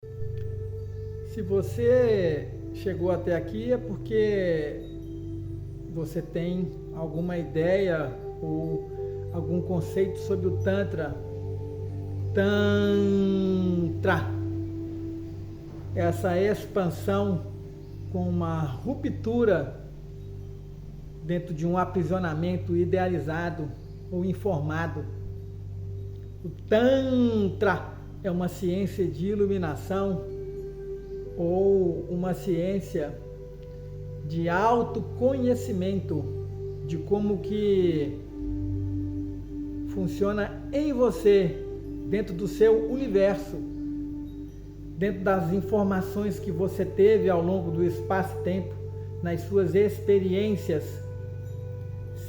Se você chegou até aqui é porque você tem alguma ideia ou algum conceito sobre o Tantra. Tantra, essa expansão com uma ruptura dentro de um aprisionamento idealizado ou informado. O Tantra é uma ciência de iluminação ou uma ciência de autoconhecimento de como que funciona em você, dentro do seu universo, dentro das informações que você teve ao longo do espaço-tempo, nas suas experiências,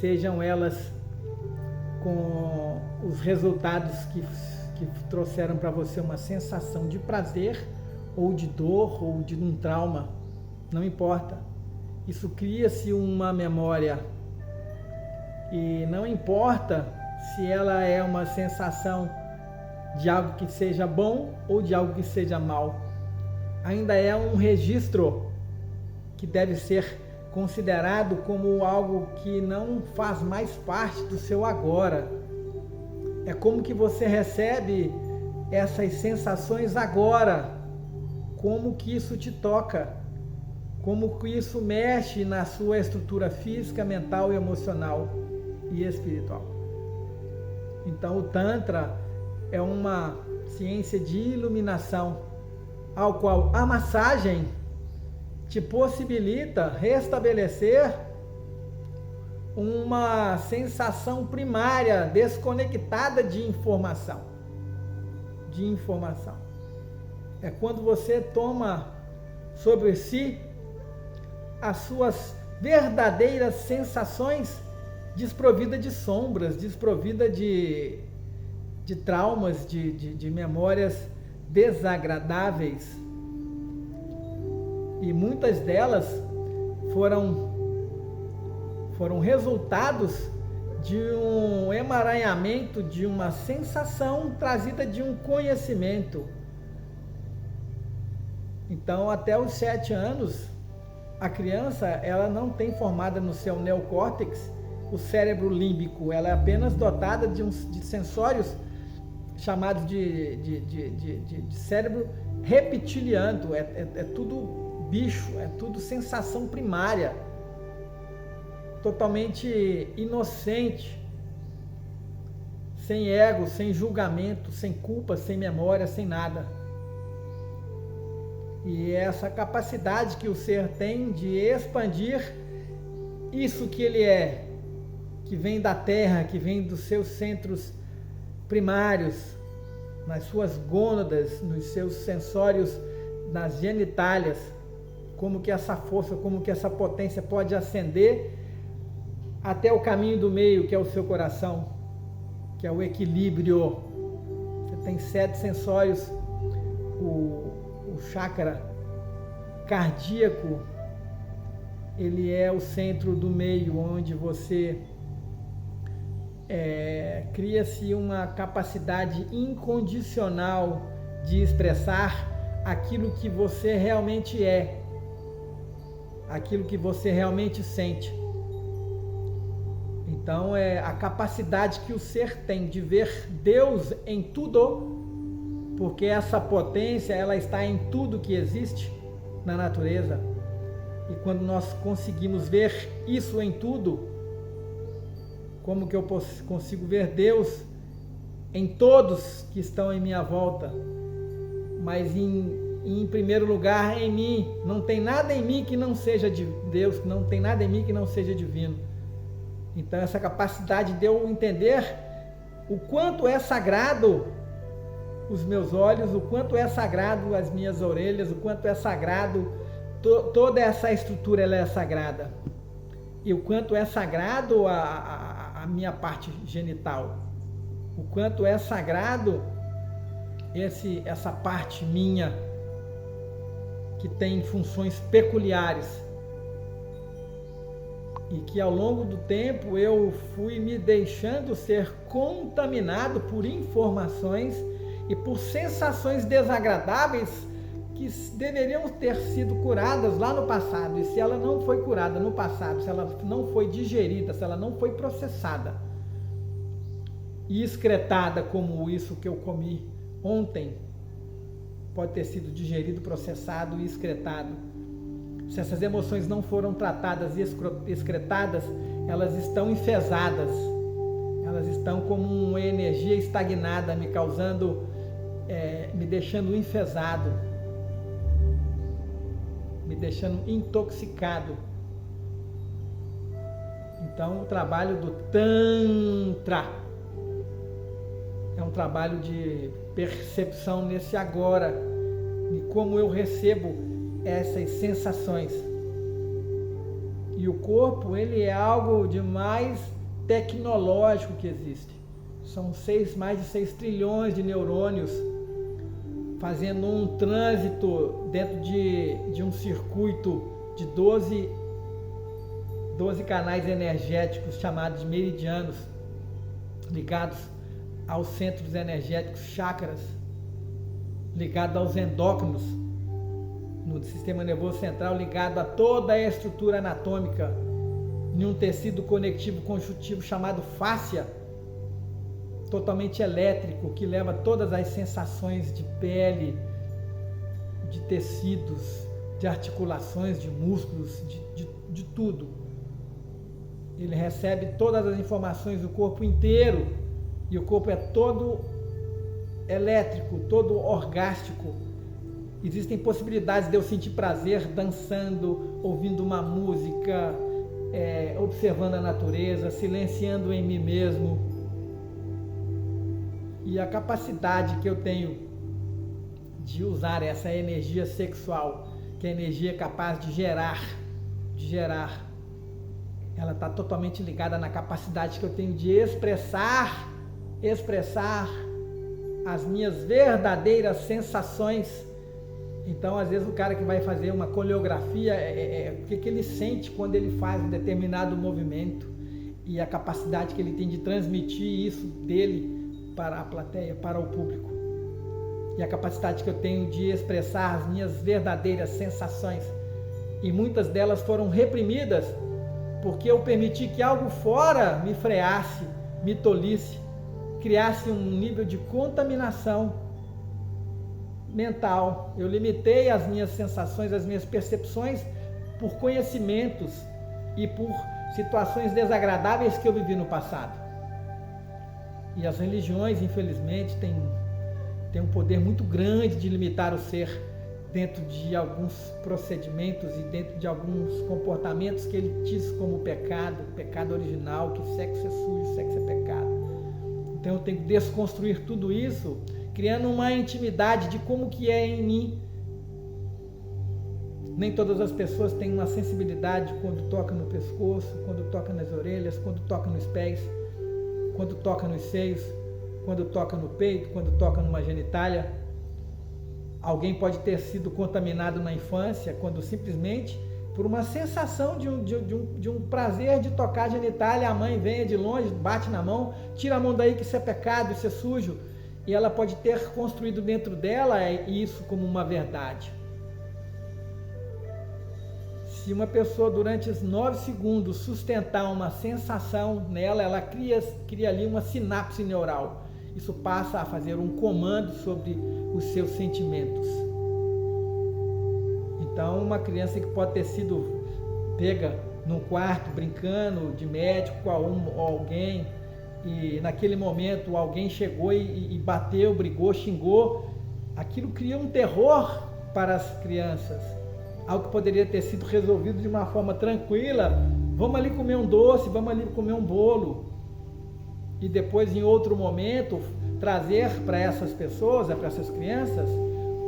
sejam elas com os resultados que trouxeram para você uma sensação de prazer, ou de dor, ou de um trauma, não importa. Isso cria-se uma memória. E não importa se ela é uma sensação de algo que seja bom ou de algo que seja mal. Ainda é um registro que deve ser considerado como algo que não faz mais parte do seu agora. É como que você recebe essas sensações agora, como que isso te toca, como que isso mexe na sua estrutura física, mental, emocional e espiritual. Então o Tantra é uma ciência de iluminação, ao qual a massagem te possibilita restabelecer uma sensação primária desconectada de informação. É quando você toma sobre si as suas verdadeiras sensações, desprovida de sombras, desprovida de traumas, de memórias desagradáveis. E muitas delas foram resultados de um emaranhamento, de uma sensação trazida de um conhecimento. Então, até os 7 anos, a criança ela não tem formada no seu neocórtex o cérebro límbico, ela é apenas dotada de sensórios chamados de cérebro reptiliano. É tudo bicho, é tudo sensação primária, totalmente inocente, sem ego, sem julgamento, sem culpa, sem memória, sem nada. E essa capacidade que o ser tem de expandir isso que ele é, que vem da terra, que vem dos seus centros primários, nas suas gônadas, nos seus sensórios, nas genitálias, como que essa força, como que essa potência pode ascender até o caminho do meio, que é o seu coração, que é o equilíbrio. Você tem 7 sensórios, o chakra cardíaco, ele é o centro do meio, onde você cria-se uma capacidade incondicional de expressar aquilo que você realmente é, aquilo que você realmente sente. Então é a capacidade que o ser tem de ver Deus em tudo, porque essa potência ela está em tudo que existe na natureza. E quando nós conseguimos ver isso em tudo, como que eu consigo ver Deus em todos que estão em minha volta, mas em primeiro lugar em mim? Não tem nada em mim que não seja de Deus, não tem nada em mim que não seja divino. Então essa capacidade de eu entender o quanto é sagrado os meus olhos, o quanto é sagrado as minhas orelhas, o quanto é sagrado toda essa estrutura, ela é sagrada. E o quanto é sagrado a minha parte genital, o quanto é sagrado essa parte minha que tem funções peculiares, e que ao longo do tempo eu fui me deixando ser contaminado por informações e por sensações desagradáveis que deveriam ter sido curadas lá no passado. E se ela não foi curada no passado, se ela não foi digerida, se ela não foi processada e excretada como isso que eu comi ontem, pode ter sido digerido, processado e excretado. Se essas emoções não foram tratadas e excretadas, elas estão enfesadas. Elas estão como uma energia estagnada, me causando, me deixando enfesado, me deixando intoxicado. Então, o trabalho do Tantra é um trabalho de percepção nesse agora, de como eu recebo essas sensações. E o corpo, ele é algo de mais tecnológico que existe. São mais de 6 trilhões de neurônios fazendo um trânsito dentro de um circuito de 12 canais energéticos chamados de meridianos, ligados aos centros energéticos chakras, ligado aos endócrinos, no sistema nervoso central, ligado a toda a estrutura anatômica, em um tecido conectivo conjuntivo chamado fáscia, totalmente elétrico, que leva todas as sensações de pele, de tecidos, de articulações, de músculos, de tudo. Ele recebe todas as informações do corpo inteiro, e o corpo é todo elétrico, todo orgástico. Existem possibilidades de eu sentir prazer dançando, ouvindo uma música, observando a natureza, silenciando em mim mesmo. E a capacidade que eu tenho de usar essa energia sexual, que é a energia capaz de gerar, ela está totalmente ligada na capacidade que eu tenho de expressar as minhas verdadeiras sensações. Então, às vezes, o cara que vai fazer uma coreografia, o que ele sente quando ele faz um determinado movimento, e a capacidade que ele tem de transmitir isso dele para a plateia, para o público. E a capacidade que eu tenho de expressar as minhas verdadeiras sensações. E muitas delas foram reprimidas porque eu permiti que algo fora me freasse, me tolhisse, criasse um nível de contaminação mental. Eu limitei as minhas sensações, as minhas percepções por conhecimentos e por situações desagradáveis que eu vivi no passado. E as religiões, infelizmente, têm um poder muito grande de limitar o ser dentro de alguns procedimentos e dentro de alguns comportamentos que ele diz como pecado original, que sexo é sujo, sexo é pecado. Então eu tenho que desconstruir tudo isso, criando uma intimidade de como que é em mim. Nem todas as pessoas têm uma sensibilidade quando toca no pescoço, quando toca nas orelhas, quando toca nos pés, quando toca nos seios, quando toca no peito, quando toca numa genitália. Alguém pode ter sido contaminado na infância, quando simplesmente, por uma sensação de um prazer de tocar a genitália, a mãe vem de longe, bate na mão, tira a mão daí que isso é pecado, isso é sujo, e ela pode ter construído dentro dela isso como uma verdade. Se uma pessoa durante os 9 segundos sustentar uma sensação nela, ela cria ali uma sinapse neural. Isso passa a fazer um comando sobre os seus sentimentos. Então, uma criança que pode ter sido pega num quarto brincando de médico com alguém, e naquele momento alguém chegou e bateu, brigou, xingou, aquilo cria um terror para as crianças. Algo que poderia ter sido resolvido de uma forma tranquila. Vamos ali comer um doce, vamos ali comer um bolo. E depois, em outro momento, trazer para essas pessoas, para essas crianças,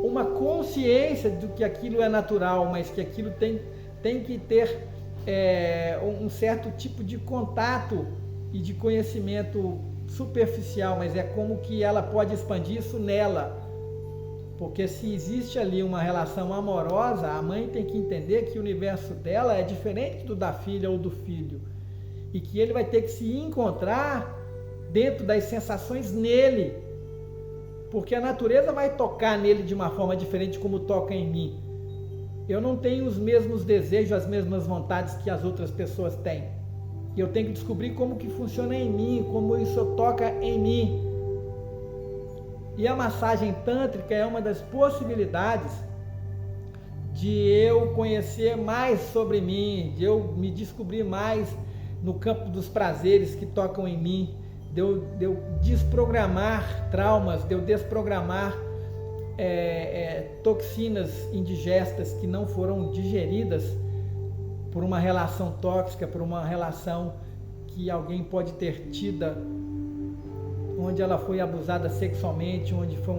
uma consciência de que aquilo é natural, mas que aquilo tem que ter um certo tipo de contato e de conhecimento superficial, mas é como que ela pode expandir isso nela. Porque se existe ali uma relação amorosa, a mãe tem que entender que o universo dela é diferente do da filha ou do filho. E que ele vai ter que se encontrar dentro das sensações nele. porque a natureza vai tocar nele de uma forma diferente como toca em mim. Eu não tenho os mesmos desejos, as mesmas vontades que as outras pessoas têm. E eu tenho que descobrir como que funciona em mim, como isso toca em mim. E a massagem tântrica é uma das possibilidades de eu conhecer mais sobre mim, de eu me descobrir mais no campo dos prazeres que tocam em mim, de eu desprogramar traumas, de eu desprogramar toxinas indigestas que não foram digeridas por uma relação tóxica, por uma relação que alguém pode ter tida, onde ela foi abusada sexualmente, onde foi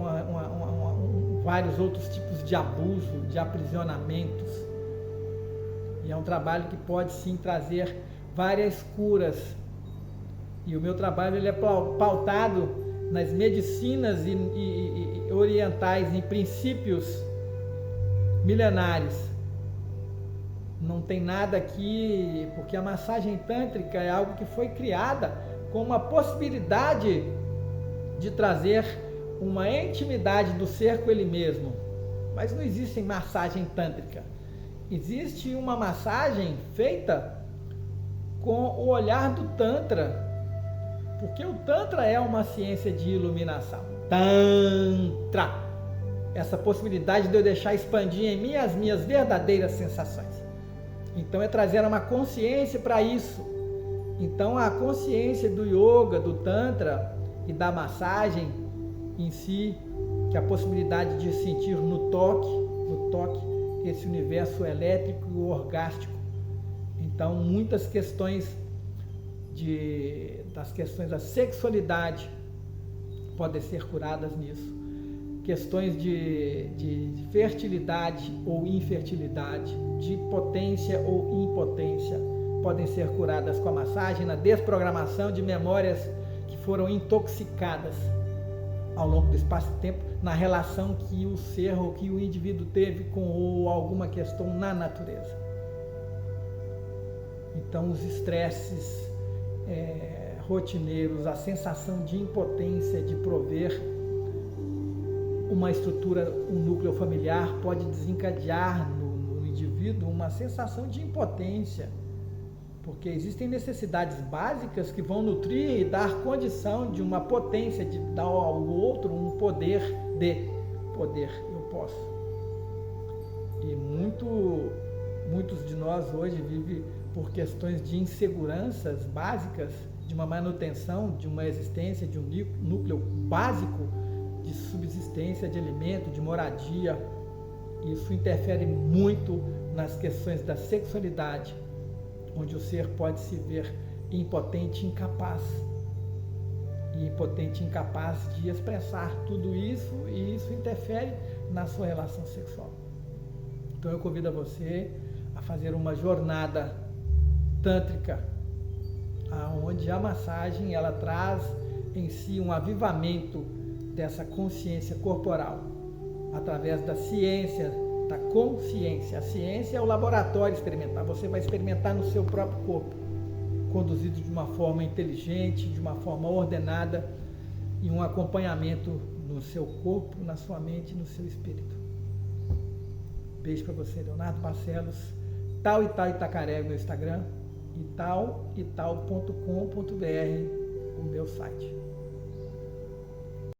vários outros tipos de abuso, de aprisionamentos. E é um trabalho que pode sim trazer várias curas. E o meu trabalho ele é pautado nas medicinas e orientais, em princípios milenares. Não tem nada aqui, porque a massagem tântrica é algo que foi criada com uma possibilidade de trazer uma intimidade do ser com ele mesmo. Mas não existe massagem tântrica. Existe uma massagem feita com o olhar do Tantra, porque o Tantra é uma ciência de iluminação. Tantra! Essa possibilidade de eu deixar expandir em mim as minhas verdadeiras sensações. Então é trazer uma consciência para isso. Então a consciência do yoga, do Tantra e da massagem em si, que é a possibilidade de sentir no toque, esse universo elétrico e orgástico. Então muitas questões das questões da sexualidade podem ser curadas nisso. Questões de fertilidade ou infertilidade, de potência ou impotência, podem ser curadas com a massagem, na desprogramação de memórias que foram intoxicadas ao longo do espaço-tempo, na relação que o ser ou que o indivíduo teve com ou alguma questão na natureza. Então os estresses rotineiros, a sensação de impotência de prover uma estrutura, um núcleo familiar, pode desencadear no indivíduo uma sensação de impotência, porque existem necessidades básicas que vão nutrir e dar condição de uma potência, de dar ao outro um poder, eu posso. E muitos de nós hoje vivem por questões de inseguranças básicas, de uma manutenção, de uma existência, de um núcleo básico de subsistência, de alimento, de moradia. Isso interfere muito nas questões da sexualidade, onde o ser pode se ver impotente, incapaz. E impotente, incapaz de expressar tudo isso, e isso interfere na sua relação sexual. Então eu convido a você a fazer uma jornada tântrica, onde a massagem ela traz em si um avivamento dessa consciência corporal, através da ciência, da consciência. A ciência é o laboratório experimental, você vai experimentar no seu próprio corpo, conduzido de uma forma inteligente, de uma forma ordenada, e um acompanhamento no seu corpo, na sua mente e no seu espírito. Beijo para você, Leonardo Barcelos, Tal e Tal Itacaré, o meu Instagram, e tal.com.br, o meu site.